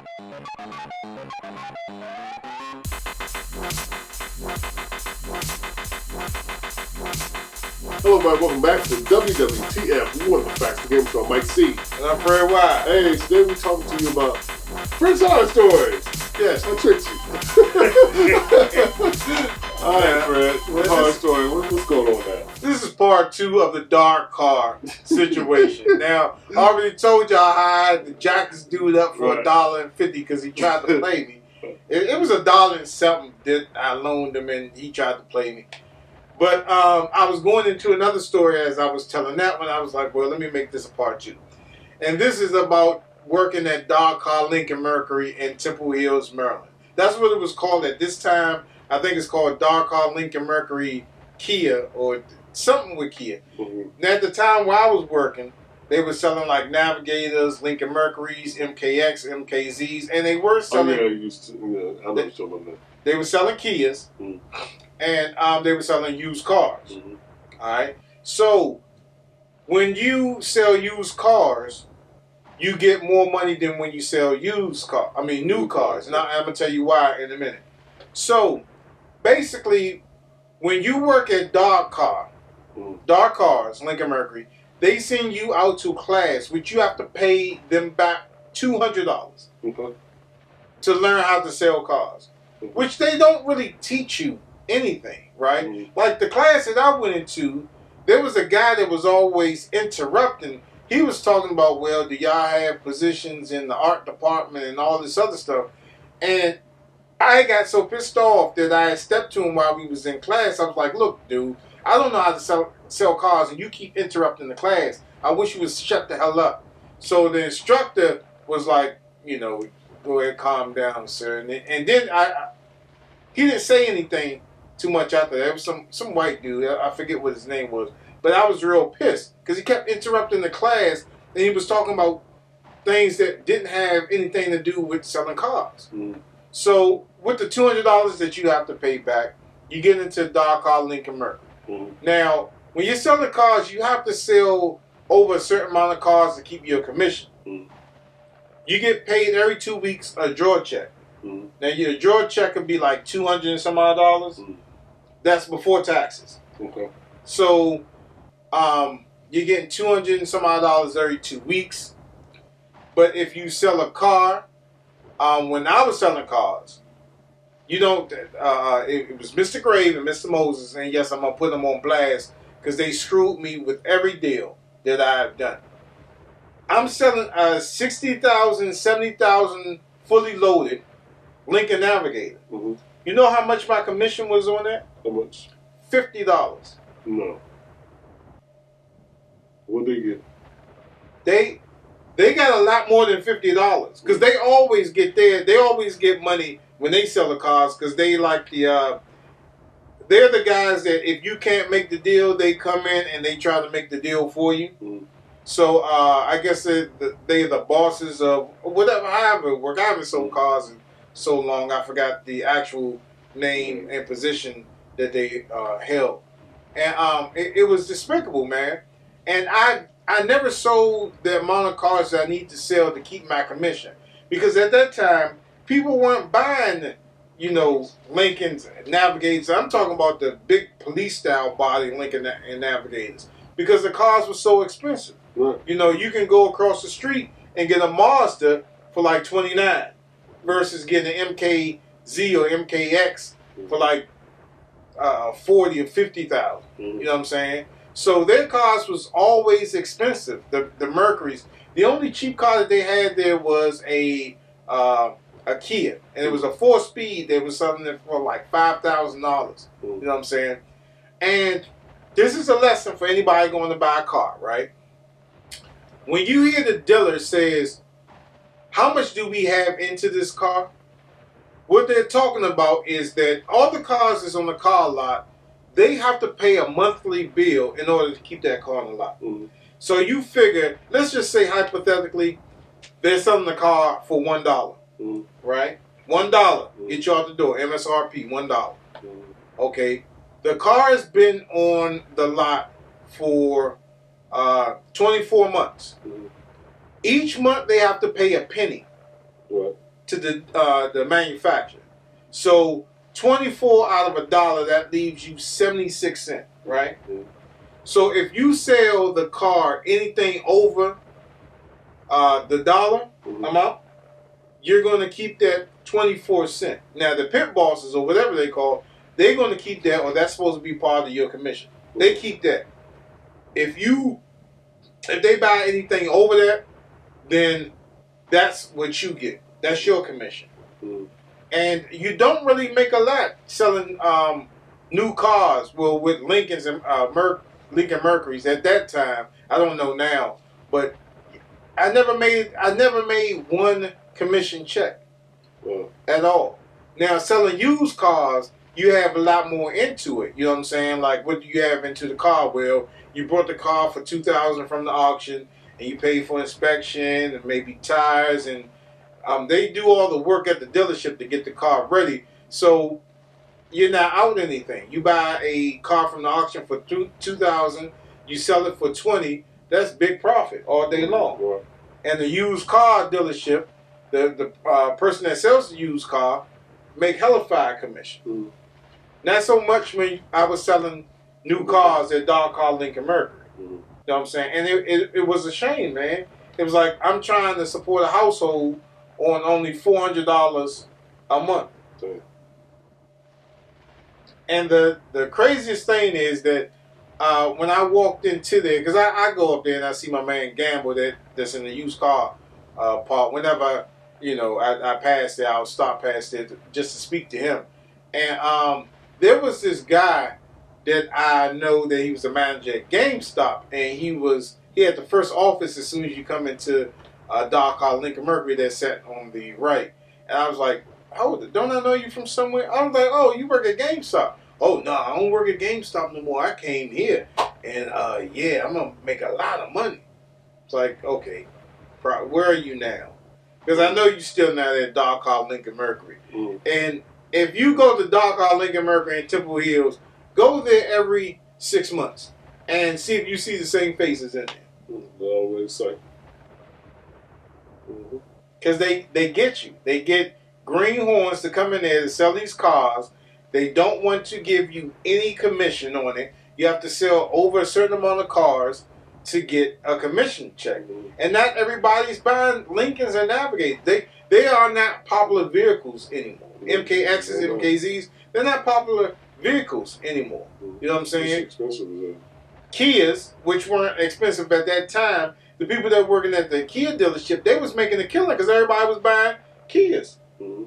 Hello, everybody. Welcome back to WWTF. One of the facts, the game show. Mike C. And I'm Fred White. Hey, today we're talking to you about Prince Horror Stories. Yes, I tricked you. All right, Fred. What horror story? What's going on now? This is part 2 of the Darcars situation. Now, I already told y'all how I had to jack this dude up for $1.50 because he tried to play me. It was $1 and something that I loaned him, and he tried to play me. But I was going into another story as I was telling that one. I was like, well, let me make this a part 2. And this is about working at Darcars Lincoln Mercury in Temple Hills, Maryland. That's what it was called at this time. I think it's called Darcars Lincoln Mercury Kia or something with Kia. Mm-hmm. And at the time where I was working, they were selling like Navigators, Lincoln Mercuries, MKX, MKZs, and they were selling. Oh, yeah, I know something like that. They were selling Kias, and they were selling used cars. Mm-hmm. All right. So when you sell used cars, you get more money than when you sell new cars. And I'm gonna tell you why in a minute. So basically, when you work at Darcars, Lincoln Mercury, they send you out to class, which you have to pay them back $200 to learn how to sell cars, which they don't really teach you anything, right? Like the class that I went into, there was a guy that was always interrupting. He was talking about, well, do y'all have positions in the art department and all this other stuff? And I got so pissed off that I stepped to him while we was in class. I was like, look, dude, I don't know how to sell cars, and you keep interrupting the class. I wish you would shut the hell up. So the instructor was like, go ahead, calm down, sir. And then he didn't say anything too much after that. It was some white dude. I forget what his name was. But I was real pissed because he kept interrupting the class, and he was talking about things that didn't have anything to do with selling cars. So with the $200 that you have to pay back, you get into Darcars Lincoln Mercury. Now, when you're selling cars, you have to sell over a certain amount of cars to keep your commission. You get paid every 2 weeks a draw check. Now, your draw check could be like $200 and some odd dollars. That's before taxes. So you're getting $200 and some odd dollars every 2 weeks. But if you sell a car, when I was selling cars, it was Mr. Grave and Mr. Moses, and yes, I'm going to put them on blast because they screwed me with every deal that I've done. I'm selling a $60,000, $70,000 fully loaded Lincoln Navigator. You know how much my commission was on that? How much? $50. No. What they get? They got a lot more than $50 because they always get They always get money when they sell the cars because they like they're the guys that if you can't make the deal, they come in and they try to make the deal for you. So I guess they're the bosses of whatever. I haven't sold cars in so long. I forgot the actual name and position that they held, and it was despicable, man. And I never sold the amount of cars that I need to sell to keep my commission. Because at that time, people weren't buying, Lincolns and Navigators. I'm talking about the big police-style body Lincoln and Navigators. Because the cars were so expensive. Right. You can go across the street and get a Mazda for like $29 versus getting an MKZ or MKX for like $40,000 or $50,000. You know what I'm saying? So their cars was always expensive, the Mercuries. The only cheap car that they had there was a Kia, and it was a 4-speed. They were selling it for like $5,000. You know what I'm saying? And this is a lesson for anybody going to buy a car, right? When you hear the dealer says, how much do we have into this car? What they're talking about is that all the cars that's on the car lot, they have to pay a monthly bill in order to keep that car on the lot. So you figure, let's just say hypothetically, they're selling the car for $1, right? $1, get you out the door, MSRP, $1. Okay, the car has been on the lot for 24 months. Each month they have to pay a penny. to the manufacturer. So 24 out of $1, that leaves you 76 cents, right? Mm-hmm. So if you sell the car anything over the dollar amount, you're going to keep that 24 cents. Now the pit bosses or whatever they call, they're going to keep that, or that's supposed to be part of your commission. They keep that. If they buy anything over that, then that's what you get. That's your commission. Mm-hmm. And you don't really make a lot selling new cars. Well, with Lincolns and Lincoln Mercuries at that time, I don't know now, but I never made one commission check at all. Now selling used cars, you have a lot more into it. You know what I'm saying? Like, what do you have into the car? Well, you bought the car for $2,000 from the auction, and you pay for inspection and maybe tires, and they do all the work at the dealership to get the car ready. So you're not out anything. You buy a car from the auction for $2,000, you sell it for $20,000. That's big profit all day long. Right. And the used car dealership, the person that sells the used car, make hellified commission. Mm-hmm. Not so much when I was selling new cars at Darcars Lincoln Mercury. Mm-hmm. You know what I'm saying? And it was a shame, man. It was like I'm trying to support a household on only $400 a month. Damn. And the craziest thing is that when I walked into there, because I go up there and I see my man Gamble that's in the used car part. Whenever I pass there, I'll stop past there just to speak to him. And there was this guy that I know that he was a manager at GameStop, and he had the first office as soon as you come into Darcars Lincoln Mercury that sat on the right. And I was like, oh, don't I know you from somewhere? I was like, oh, you work at GameStop. Oh, no, I don't work at GameStop no more. I came here, and yeah, I'm going to make a lot of money. It's like, okay, where are you now? Because I know you're still not at Darcars Lincoln Mercury. Mm. And if you go to Darcars Lincoln Mercury in Temple Hills, go there every 6 months and see if you see the same faces in there. Always say. Because they get you. They get greenhorns to come in there to sell these cars. They don't want to give you any commission on it. You have to sell over a certain amount of cars to get a commission check. And not everybody's buying Lincolns and Navigators. They are not popular vehicles anymore. MKXs, MKZs, they're not popular vehicles anymore. You know what I'm saying? It's expensive, Kias, which weren't expensive at that time, the people that were working at the Kia dealership, they was making a killing because everybody was buying Kias. Mm-hmm.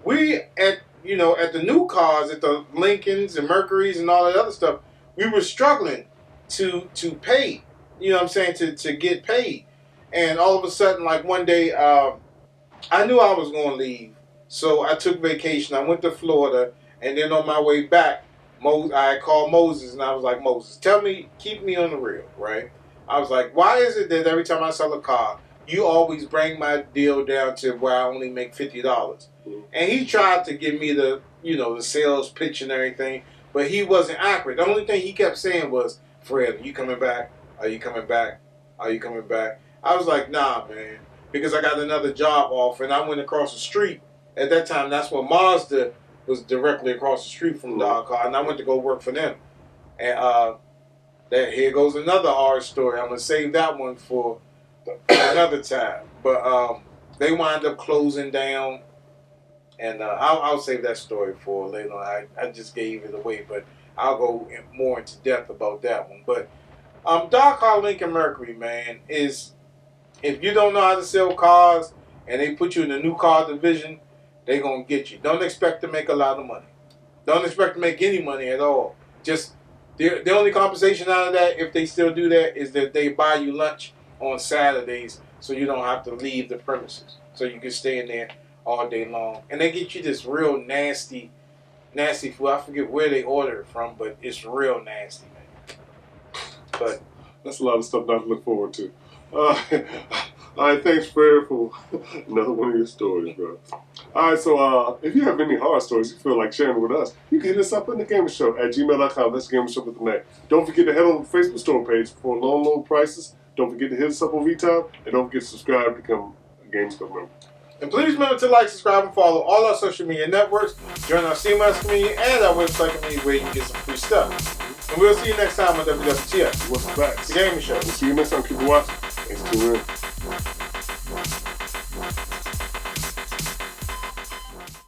We at the new cars, at the Lincolns and Mercuries and all that other stuff, we were struggling to pay. You know what I'm saying? To get paid. And all of a sudden, like one day, I knew I was going to leave, so I took vacation. I went to Florida, and then on my way back, I called Moses, and I was like, Moses, keep me on the real, right? I was like, why is it that every time I sell a car, you always bring my deal down to where I only make $50? Mm-hmm. And he tried to give me the sales pitch and everything, but he wasn't accurate. The only thing he kept saying was, Fred, are you coming back? Are you coming back? Are you coming back? I was like, nah, man, because I got another job offer, and I went across the street. At that time, that's when Mazda was directly across the street from Darcars, and I went to go work for them. And here goes another hard story. I'm going to save that one for another time. But they wind up closing down, and I'll save that story for later on. I just gave it away, but I'll go more into depth about that one. But Darcars Lincoln Mercury, man, is, if you don't know how to sell cars and they put you in the new car division, they're going to get you. Don't expect to make a lot of money. Don't expect to make any money at all. Just the only compensation out of that, if they still do that, is that they buy you lunch on Saturdays so you don't have to leave the premises. So you can stay in there all day long. And they get you this real nasty food. I forget where they order it from, but it's real nasty, man. But that's a lot of stuff not to look forward to. All right, thanks, Fred, for another one of your stories, bro. All right, so if you have any horror stories you feel like sharing with us, you can hit us up in the Gamer Show at gmail.com. That's Gamer Show with the name. Don't forget to head on the Facebook store page for low prices. Don't forget to hit us up on vTime, and don't forget to subscribe to become a Gamescope member. And please remember to like, subscribe, and follow all our social media networks. Join our CMS community and our website community where you can get some free stuff. And we'll see you next time on WWTF. What's the facts? The Gaming Show. We'll see you next time. Keep watching. Thanks for tuning in.